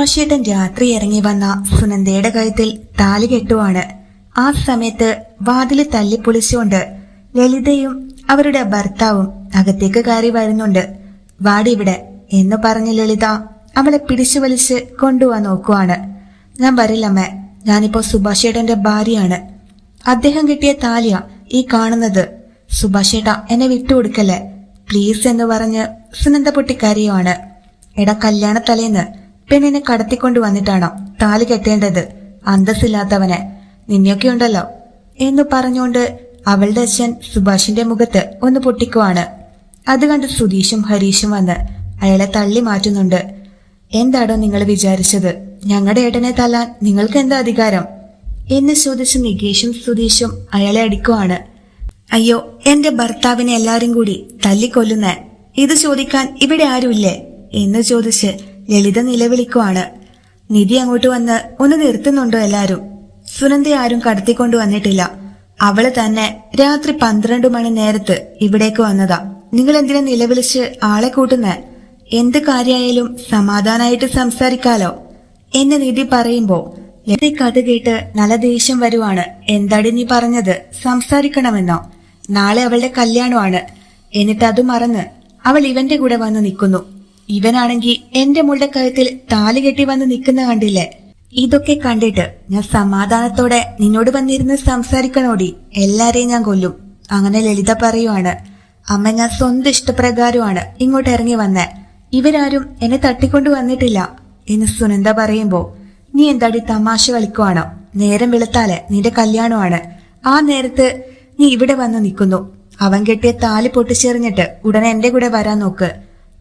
സുഭാഷേട്ടൻ രാത്രി ഇറങ്ങി വന്ന സുനന്ദയുടെ കഴുത്തിൽ താലി കെട്ടുവാണ്. ആ സമയത്ത് വാതില് തല്ലിപ്പൊളിച്ചുകൊണ്ട് ലളിതയും അവരുടെ ഭർത്താവും അകത്തേക്ക് കയറി വരുന്നുണ്ട്. വാടിവിടെ എന്ന് പറഞ്ഞ ലളിത അവളെ പിടിച്ചു വലിച്ച് കൊണ്ടുപോവാൻ നോക്കുവാണ്. ഞാൻ വരില്ലമ്മേ, ഞാനിപ്പോ സുഭാഷേട്ടന്റെ ഭാര്യയാണ്. അദ്ദേഹം കിട്ടിയ താലിയ ഈ കാണുന്നത്. സുഭാഷേട്ട എന്നെ വിട്ടുകൊടുക്കല്ലേ പ്ലീസ് എന്ന് പറഞ്ഞ് സുനന്ദ പൊട്ടിക്കരയുവാണ്. എടാ, കല്യാണ തലേന്ന് പെണ്ണിനെ കടത്തിക്കൊണ്ടു വന്നിട്ടാണോ താലി കെട്ടേണ്ടത്? അന്തസ്സില്ലാത്തവനെ, നിന്നെയൊക്കെ ഉണ്ടല്ലോ എന്ന് പറഞ്ഞുകൊണ്ട് അവളുടെ അച്ഛൻ സുഭാഷിന്റെ മുഖത്ത് ഒന്ന് പൊട്ടിക്കുവാണ്. അത് കണ്ട് സുധീഷും ഹരീഷും വന്ന് അയാളെ തള്ളി മാറ്റുന്നുണ്ട്. എന്താടോ നിങ്ങൾ വിചാരിച്ചത്? ഞങ്ങളുടെ ഏട്ടനെ തല്ലാൻ നിങ്ങൾക്ക് എന്താ അധികാരം എന്ന് ചോദിച്ച് നികേഷും സുധീഷും അയാളെ അടിക്കുവാണ്. അയ്യോ, എന്റെ ഭർത്താവിനെ എല്ലാരും കൂടി തല്ലിക്കൊല്ലുന്നേ, ഇത് ചോദിക്കാൻ ഇവിടെ ആരുമില്ലേ എന്ന് ചോദിച്ച് ലളിത നിലവിളിക്കുവാണ്. നിധി അങ്ങോട്ട് വന്ന് ഒന്ന് നിർത്തുന്നുണ്ടോ എല്ലാരും? സുനന്ദയെ ആരും കടത്തിക്കൊണ്ടു വന്നിട്ടില്ല. അവള് തന്നെ രാത്രി 12 മണി നേരത്ത് ഇവിടേക്ക് വന്നതാ. നിങ്ങൾ എന്തിനാ നിലവിളിച്ച് ആളെ കൂട്ടുന്നേ? എന്ത് കാര്യമായാലും സമാധാനായിട്ട് സംസാരിക്കാലോ എന്ന് നിധി പറയുമ്പോ ലളിത കഥ കേട്ട് നല്ല ദേഷ്യം വരുവാണ്. എന്താടി നീ പറഞ്ഞത്? സംസാരിക്കണമെന്നോ? നാളെ അവളുടെ കല്യാണമാണ്. എന്നിട്ട് അത് മറന്ന് അവൾ ഇവന്റെ കൂടെ വന്ന് നിൽക്കുന്നു. ഇവനാണെങ്കി എന്റെ മുളുടെ കഴുത്തിൽ താലി കെട്ടി വന്ന് നിൽക്കുന്ന കണ്ടില്ലേ? ഇതൊക്കെ കണ്ടിട്ട് ഞാൻ സമാധാനത്തോടെ നിന്നോട് വന്നിരുന്ന് സംസാരിക്കണോടി? എല്ലാരെയും ഞാൻ കൊല്ലും. അങ്ങനെ ലളിത പറയുവാണ്. അമ്മ, ഞാൻ സ്വന്തം ഇഷ്ടപ്രകാരമാണ് ഇങ്ങോട്ട് ഇറങ്ങി വന്നേ. ഇവരാരും എന്നെ തട്ടിക്കൊണ്ടു വന്നിട്ടില്ല എന്ന് സുനന്ദ പറയുമ്പോ, നീ എന്താടി തമാശ കളിക്കുവാണോ? നേരം വെളുത്താല് നിന്റെ കല്യാണമാണ്. ആ നേരത്ത് നീ ഇവിടെ വന്ന് നിൽക്കുന്നു. അവൻ കെട്ടിയ താലി പൊട്ടിച്ചെറിഞ്ഞിട്ട് ഉടനെ എന്റെ കൂടെ വരാൻ നോക്ക്.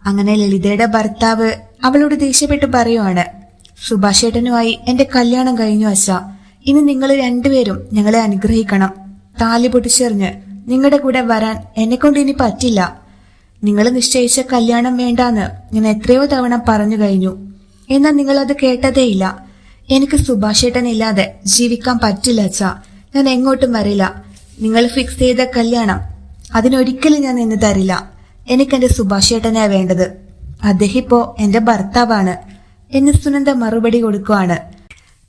അങ്ങനെ ലളിതയുടെ ഭർത്താവ് അവളോട് ദേഷ്യപ്പെട്ട് പറയുവാണ്. സുഭാഷേട്ടനുമായി എന്റെ കല്യാണം കഴിഞ്ഞു അച്ഛാ. ഇനി നിങ്ങൾ രണ്ടുപേരും ഞങ്ങളെ അനുഗ്രഹിക്കണം. താലി പൊട്ടിച്ചെറിഞ്ഞ് നിങ്ങളുടെ കൂടെ വരാൻ എന്നെ കൊണ്ട് ഇനി പറ്റില്ല. നിങ്ങൾ നിശ്ചയിച്ച കല്യാണം വേണ്ടാന്ന് ഞാൻ എത്രയോ തവണ പറഞ്ഞു കഴിഞ്ഞു. എന്നാൽ നിങ്ങൾ അത് കേട്ടതേയില്ല. എനിക്ക് സുഭാഷേട്ടനില്ലാതെ ജീവിക്കാൻ പറ്റില്ല അച്ഛാ. ഞാൻ എങ്ങോട്ടും വരില്ല. നിങ്ങൾ ഫിക്സ് ചെയ്ത കല്യാണം അതിനൊരിക്കലും ഞാൻ നിന്ന് തരില്ല. എനിക്കെന്റെ സുഭാഷേട്ടനെയാ വേണ്ടത്. അദ്ദേഹം ഇപ്പോ എന്റെ ഭർത്താവാണ് എന്ന് സുനന്ദ മറുപടി കൊടുക്കുവാണ്.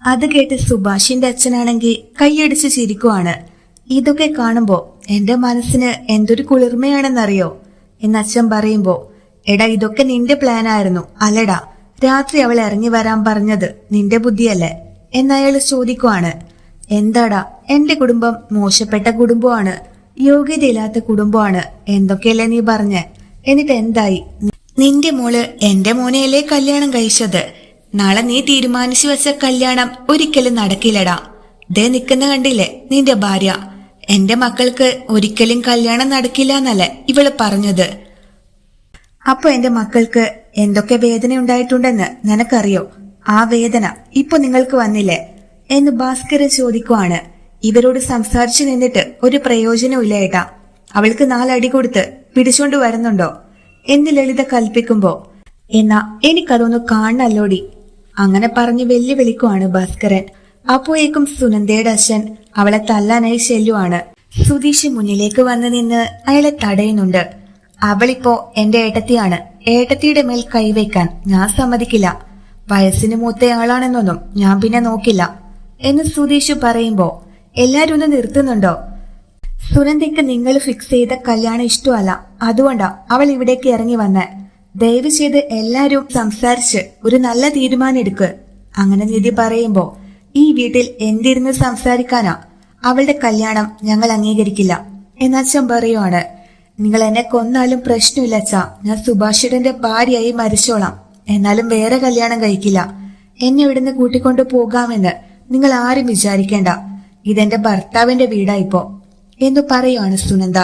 അത് കേട്ട് സുഭാഷിന്റെ അച്ഛനാണെങ്കിൽ കൈയടിച്ച് ചിരിക്കുവാണ്. ഇതൊക്കെ കാണുമ്പോ എന്റെ മനസ്സിന് എന്തൊരു കുളിർമയാണെന്നറിയോ എന്ന് അച്ഛൻ പറയുമ്പോ, എടാ, ഇതൊക്കെ നിന്റെ പ്ലാൻ ആയിരുന്നു അല്ലടാ? രാത്രി അവൾ ഇറങ്ങി വരാൻ പറഞ്ഞത് നിന്റെ ബുദ്ധിയല്ലേ എന്നയാള് ചോദിക്കുവാണ്. എന്താടാ, എന്റെ കുടുംബം മോശപ്പെട്ട കുടുംബമാണ്, യോഗ്യതയില്ലാത്ത കുടുംബമാണ് എന്തൊക്കെയല്ലേ നീ പറഞ്ഞേ? എന്നിട്ട് എന്തായി? നിന്റെ മോള് എന്റെ മോനെയല്ലേ കല്യാണം കഴിച്ചത്. നാളെ നീ തീരുമാനിച്ചു വെച്ച കല്യാണം ഒരിക്കലും നടക്കില്ലടാ. ദേ നിക്കുന്ന കണ്ടില്ലേ നിന്റെ ഭാര്യ. എന്റെ മക്കൾക്ക് ഒരിക്കലും കല്യാണം നടക്കില്ല എന്നല്ലേ ഇവള് പറഞ്ഞത്. അപ്പൊ എന്റെ മക്കൾക്ക് എന്തൊക്കെ വേദന ഉണ്ടായിട്ടുണ്ടെന്ന് നിനക്കറിയോ? ആ വേദന ഇപ്പൊ നിങ്ങൾക്ക് വന്നില്ലേ എന്ന് ഭാസ്കരൻ ചോദിക്കുവാണ്. ഇവരോട് സംസാരിച്ചു നിന്നിട്ട് ഒരു പ്രയോജനവും ഇല്ല ഏട്ടാ. അവൾക്ക് 4 അടി കൊടുത്ത് പിടിച്ചോണ്ട് വരുന്നുണ്ടോ എന്ന് ലളിത കൽപ്പിക്കുമ്പോ, എന്നാ എനിക്കതൊന്ന് കാണണല്ലോടി അങ്ങനെ പറഞ്ഞ് വെല്ലുവിളിക്കുവാണ് ഭാസ്കരൻ. അപ്പോഴേക്കും സുനന്ദയുടെ അച്ഛൻ അവളെ തല്ലാനായി ചെല്ലുവാണ്. സുധീഷ് മുന്നിലേക്ക് വന്ന് നിന്ന് അയാളെ തടയുന്നുണ്ട്. അവളിപ്പോ എന്റെ ഏട്ടത്തിയാണ്. ഏട്ടത്തിയുടെ മേൽ കൈവയ്ക്കാൻ ഞാൻ സമ്മതിക്കില്ല. വയസ്സിന് മൂത്തയാളാണെന്നൊന്നും ഞാൻ പിന്നെ നോക്കില്ല എന്ന് സുധീഷ് പറയുമ്പോ, എല്ലാരും ഒന്ന് നിർത്തുന്നുണ്ടോ? സുനന്ദയ്ക്ക് നിങ്ങൾ ഫിക്സ് ചെയ്ത കല്യാണം ഇഷ്ടമല്ല, അതുകൊണ്ടാ അവൾ ഇവിടേക്ക് ഇറങ്ങി വന്നേ. ദയവ് ചെയ്ത് എല്ലാരും സംസാരിച്ച് ഒരു നല്ല തീരുമാനം എടുക്ക്. അങ്ങനെ നിധി പറയുമ്പോ, ഈ വീട്ടിൽ എന്തിരുന്ന് സംസാരിക്കാനാ? അവളുടെ കല്യാണം ഞങ്ങൾ അംഗീകരിക്കില്ല എന്നച്ഛൻ പറയുവാണ്. നിങ്ങൾ എന്നെ കൊന്നാലും പ്രശ്നമില്ല അച്ഛാ. ഞാൻ സുഭാഷിന്റെ ഭാര്യയായി മരിച്ചോളാം. എന്നാലും വേറെ കല്യാണം കഴിക്കില്ല. എന്നെ ഇവിടുന്ന് കൂട്ടിക്കൊണ്ടു പോകാമെന്ന് നിങ്ങൾ ആരും വിചാരിക്കേണ്ട. ഇതെന്റെ ഭർത്താവിന്റെ വീടായിപ്പോ എന്ന് പറയുവാണ് സുനന്ദ.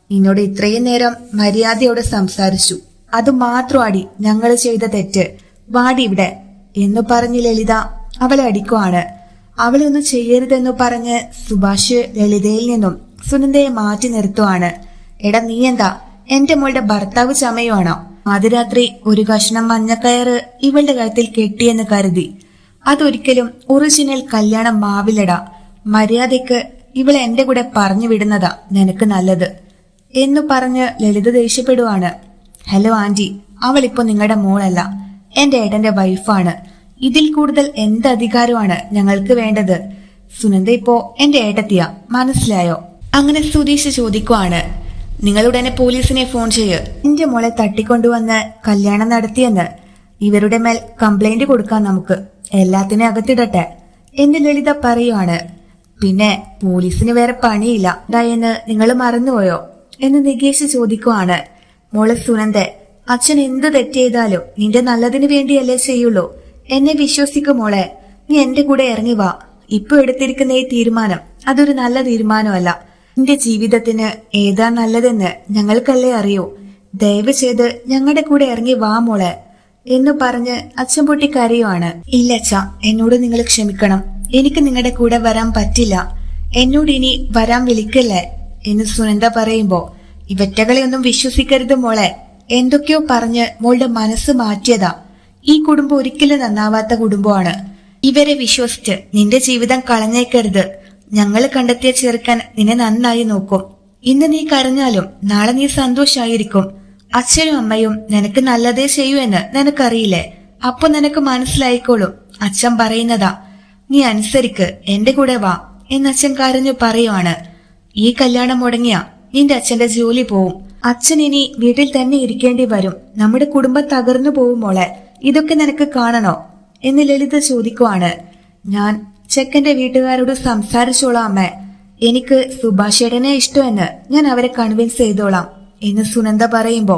നിന്നോട് ഇത്രയും നേരം മര്യാദയോടെ സംസാരിച്ചു, അത് മാത്രമാടി ഞങ്ങൾ ചെയ്ത തെറ്റ്. വാടി ഇവിടെ എന്ന് പറഞ്ഞ് ലളിത അവളെ അടിക്കുവാണ്. അവളെ ഒന്നും ചെയ്യരുതെന്ന് പറഞ്ഞ് സുഭാഷ് ലളിതയിൽ നിന്നും സുനന്ദയെ മാറ്റി നിർത്തുവാണ്. എടാ, നീ എന്താ എന്റെ മോളുടെ ഭർത്താവ് ചമയുവാണോ? ആദ്യരാത്രി ഒരു കഷ്ണം മഞ്ഞക്കയറ് ഇവളുടെ കഴുത്തിൽ കെട്ടിയെന്ന് കരുതി അതൊരിക്കലും ഒറിജിനൽ കല്യാണം മാവില്ലടാ. മര്യാദയ്ക്ക് ഇവളെ എന്റെ കൂടെ പറഞ്ഞു വിടുന്നതാ നിനക്ക് നല്ലത് എന്നു പറഞ്ഞ് ലളിത ദേഷ്യപ്പെടുവാണ്. ഹലോ ആന്റി, അവളിപ്പോ നിങ്ങളുടെ മോളല്ല, എന്റെ ഏട്ടന്റെ വൈഫാണ്. ഇതിൽ കൂടുതൽ എന്ത് അധികാരമാണ് ഞങ്ങൾക്ക് വേണ്ടത്? സുനന്ദ ഇപ്പോ എന്റെ ഏട്ടത്തിയാ, മനസ്സിലായോ? അങ്ങനെ സുധീഷ് ചോദിക്കുവാണ്. നിങ്ങളുടനെ പോലീസിനെ ഫോൺ ചെയ്യ്. എന്റെ മോളെ തട്ടിക്കൊണ്ടുവന്ന് കല്യാണം നടത്തിയെന്ന് ഇവരുടെ മേൽ കംപ്ലൈന്റ് കൊടുക്കാൻ നമുക്ക്. എല്ലാത്തിനും അകത്തിടട്ടെ എന്ന് ലളിത പറയുവാണ്. പിന്നെ പോലീസിന് വേറെ പണിയില്ല എന്ന് നിങ്ങൾ മറന്നുപോയോ എന്ന് നികേഷ് ചോദിക്കുവാണ്. മോളെ സുനന്ദ, അച്ഛൻ എന്ത് തെറ്റ് ചെയ്താലും നിന്റെ നല്ലതിന് വേണ്ടിയല്ലേ ചെയ്യുള്ളൂ. എന്നെ വിശ്വസിക്കും മോളെ. നീ എന്റെ കൂടെ ഇറങ്ങി വാ. ഇപ്പൊ എടുത്തിരിക്കുന്ന ഈ തീരുമാനം അതൊരു നല്ല തീരുമാനമല്ല. നിന്റെ ജീവിതത്തിന് ഏതാ നല്ലതെന്ന് ഞങ്ങൾക്കല്ലേ അറിയൂ. ദയവ് ചെയ്ത് ഞങ്ങളുടെ കൂടെ ഇറങ്ങി വാ മോളെ എന്ന് പറഞ്ഞ് അച്ഛൻ പൊട്ടി കരയുവാണ്. ഇല്ല അച്ഛ, എന്നോട് നിങ്ങൾ ക്ഷമിക്കണം. എനിക്ക് നിങ്ങളുടെ കൂടെ വരാൻ പറ്റില്ല. എന്നോട് ഇനി വരാൻ വിളിക്കല്ലേ എന്ന് സുനന്ദ പറയുമ്പോ, ഇവറ്റകളെ ഒന്നും വിശ്വസിക്കരുത് മോളെ. എന്തൊക്കെയോ പറഞ്ഞ് മോളുടെ മനസ്സ് മാറ്റിയതാ. ഈ കുടുംബം ഒരിക്കലും നന്നാവാത്ത കുടുംബമാണ്. ഇവരെ വിശ്വസിച്ച് നിന്റെ ജീവിതം കളഞ്ഞേക്കരുത്. ഞങ്ങൾ കണ്ടെത്തിയ ചെറുക്കൻ നിന്നെ നന്നായി നോക്കും. ഇന്ന് നീ കരഞ്ഞാലും നാളെ നീ സന്തോഷായിരിക്കും. അച്ഛനും അമ്മയും നിനക്ക് നല്ലതേ ചെയ്യൂ എന്ന് നിനക്കറിയില്ലേ? അപ്പൊ നിനക്ക് മനസ്സിലായിക്കോളും. അച്ഛൻ പറയുന്നതാ, നീ അനുസരിക്ക്, എന്റെ കൂടെ വാ എന്ന് അച്ഛൻ കരഞ്ഞു പറയുവാണ്. ഈ കല്യാണം മുടങ്ങിയ നിന്റെ അച്ഛന്റെ ജോലി പോവും. അച്ഛൻ ഇനി വീട്ടിൽ തന്നെ ഇരിക്കേണ്ടി വരും. നമ്മുടെ കുടുംബം തകർന്നു പോവും മോളെ. ഇതൊക്കെ നിനക്ക് കാണണോ എന്ന് ലളിത ചോദിക്കുവാണ്. ഞാൻ ചെക്കന്റെ വീട്ടുകാരോട് സംസാരിച്ചോളാം അമ്മേ. എനിക്ക് സുഭാഷേടനെ ഇഷ്ടമെന്ന് ഞാൻ അവരെ കൺവിൻസ് ചെയ്തോളാം എന്ന് സുനന്ദ പറയുമ്പോ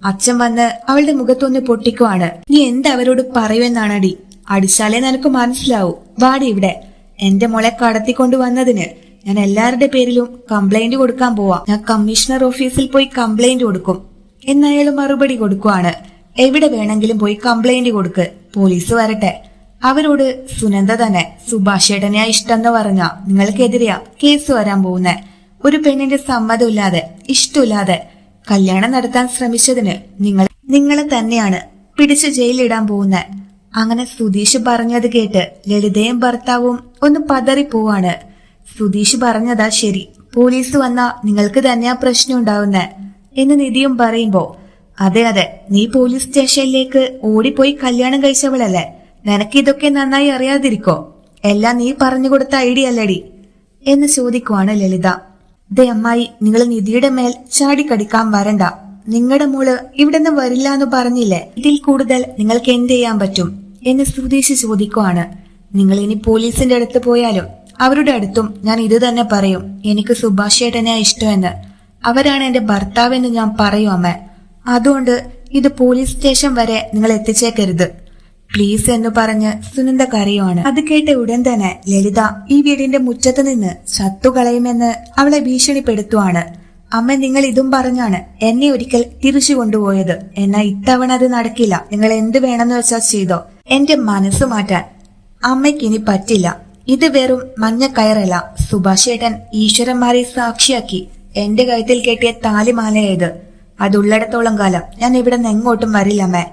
അച്ഛൻ വന്ന് അവളുടെ മുഖത്തൊന്ന് പൊട്ടിക്കുവാണ്. നീ എന്ത് അവരോട് പറയുമെന്നാണടി? അടിച്ചാലേ നിനക്ക് മനസ്സിലാവൂ. വാടി ഇവിടെ. എന്റെ മോളെ കടത്തിക്കൊണ്ടുവന്നതിന് ഞാൻ എല്ലാവരുടെ പേരിലും കംപ്ലൈന്റ് കൊടുക്കാൻ പോവാ. ഞാൻ കമ്മീഷണർ ഓഫീസിൽ പോയി കംപ്ലൈന്റ് കൊടുക്കും എന്നയാൾ മറുപടി കൊടുക്കുവാണ്. എവിടെ വേണമെങ്കിലും പോയി കംപ്ലൈന്റ് കൊടുക്ക്, പോലീസ് വരട്ടെ. അവരോട് സുനന്ദ തന്നെ സുഭാഷേട്ടനെയാ ഇഷ്ടമെന്ന് പറഞ്ഞ നിങ്ങൾക്കെതിരെയാ കേസ് വരാൻ പോകുന്നേ. ഒരു പെണ്ണിന്റെ സമ്മതമില്ലാതെ ഇഷ്ടമില്ലാതെ കല്യാണം നടത്താൻ ശ്രമിച്ചതിന് നിങ്ങളെ തന്നെയാണ് പിടിച്ച് ജയിലിടാൻ പോകുന്നേ. അങ്ങനെ സുധീഷ് പറഞ്ഞത് കേട്ട് ലളിതയും ഭർത്താവും ഒന്ന് പതറിപ്പോവാണ്. സുധീഷ് പറഞ്ഞതാ ശരി. പോലീസ് വന്നാ നിങ്ങൾക്ക് തന്നെയാ പ്രശ്നം ഉണ്ടാവുന്നേ എന്ന് നിധിയും പറയുമ്പോ, അതെ അതെ, നീ പോലീസ് സ്റ്റേഷനിലേക്ക് ഓടിപ്പോയി കല്യാണം കഴിച്ചവളല്ലേ. നിനക്കിതൊക്കെ നന്നായി അറിയാതിരിക്കോ? എല്ലാം നീ പറഞ്ഞു കൊടുത്ത ഐഡിയ അല്ലടി എന്ന് ചോദിക്കുവാണ് ലളിത. ദേ അമ്മായി, നിങ്ങൾ നിധിയുടെ മേൽ ചാടിക്കടിക്കാൻ വരണ്ട. നിങ്ങളുടെ മോള് ഇവിടെന്ന് വരില്ല എന്ന് പറഞ്ഞില്ലേ? ഇതിൽ കൂടുതൽ നിങ്ങൾക്ക് എന്ത് ചെയ്യാൻ പറ്റും എന്ന് സുധീഷ് ചോദിക്കുവാണ്. നിങ്ങൾ ഇനി പോലീസിന്റെ അടുത്ത് പോയാലും അവരുടെ അടുത്തും ഞാൻ ഇത് തന്നെ പറയും. എനിക്ക് സുഭാഷ് ചേട്ടനെയാ ഇഷ്ടമെന്ന്. അവരാണ് എന്റെ ഭർത്താവെന്ന് ഞാൻ പറയും അമ്മ. അതുകൊണ്ട് ഇത് പോലീസ് സ്റ്റേഷൻ വരെ നിങ്ങൾ എത്തിച്ചേക്കരുത് പ്ലീസ് എന്ന് പറഞ്ഞ് സുനന്ദ കരയുവാണ്. അത് കേട്ട ഉടൻ തന്നെ ലളിത ഈ വീടിന്റെ മുറ്റത്ത് നിന്ന് ചത്തുകളയുമെന്ന് അവളെ ഭീഷണിപ്പെടുത്തുവാണ്. അമ്മ, നിങ്ങൾ ഇതും പറഞ്ഞാണ് എന്നെ ഒരിക്കൽ തിരിച്ചു കൊണ്ടുപോയത്. എന്നാ ഇത്തവണ അത് നടക്കില്ല. നിങ്ങൾ എന്ത് വേണമെന്ന് വെച്ചാൽ ചെയ്തോ. എന്റെ മനസ്സ് മാറ്റാൻ അമ്മയ്ക്കിനി പറ്റില്ല. ഇത് വെറും മഞ്ഞക്കയറല്ല. സുഭാഷേട്ടൻ ഈശ്വരന്മാരെ സാക്ഷിയാക്കി എന്റെ കഴുത്തിൽ കെട്ടിയ താലിമാലയായത്. അതുള്ളിടത്തോളം കാലം ഞാൻ ഇവിടെ നിന്ന് എങ്ങോട്ടും വരില്ലമ്മേ.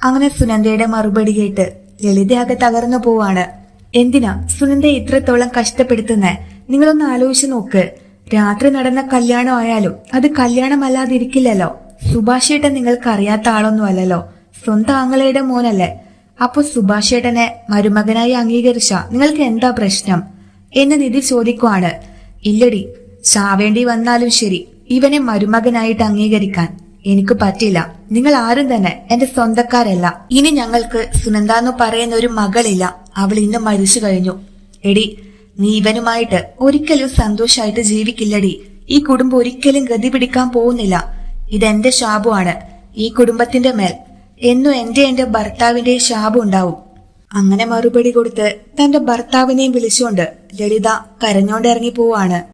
അങ്ങനെ സുനന്ദയുടെ മറുപടി കേട്ട് ലളിതയാകെ തകർന്നു പോവാണ്. എന്തിനാ സുനന്ദ ഇത്രത്തോളം കഷ്ടപ്പെടുത്തുന്നേ? നിങ്ങളൊന്ന് ആലോചിച്ചു നോക്ക്. രാത്രി നടന്ന കല്യാണം ആയാലും അത് കല്യാണമല്ലാതിരിക്കില്ലല്ലോ. സുഭാഷേട്ടൻ നിങ്ങൾക്ക് അറിയാത്ത ആളൊന്നും അല്ലല്ലോ. സ്വന്തം ആങ്ങളയുടെ മോനല്ലേ. അപ്പൊ സുഭാഷേട്ടനെ മരുമകനായി അംഗീകരിച്ച നിങ്ങൾക്ക് എന്താ പ്രശ്നം എന്ന് നിധി ചോദിക്കുവാണ്. ഇല്ലടി, ചാവേണ്ടി വന്നാലും ശരി ഇവനെ മരുമകനായിട്ട് അംഗീകരിക്കാൻ എനിക്ക് പറ്റില്ല. നിങ്ങൾ ആരും തന്നെ എന്റെ സ്വന്തക്കാരല്ല. ഇനി ഞങ്ങൾക്ക് സുനന്ദ എന്ന് പറയുന്ന ഒരു മകളില്ല. അവൾ ഇന്ന് മരിച്ചു കഴിഞ്ഞു. എടി, നീ ഇവനുമായിട്ട് ഒരിക്കലും സന്തോഷായിട്ട് ജീവിക്കില്ലടി. ഈ കുടുംബം ഒരിക്കലും ഗതി പിടിക്കാൻ പോകുന്നില്ല. ഇതെന്റെ ശാപമാണ്. ഈ കുടുംബത്തിന്റെ മേൽ എന്നും എന്റെ ഭർത്താവിന്റെ ശാപം ഉണ്ടാവും. അങ്ങനെ മറുപടി കൊടുത്ത് തന്റെ ഭർത്താവിനെയും വിളിച്ചുകൊണ്ട് ലളിത കരഞ്ഞോണ്ടിറങ്ങി പോവാണ്.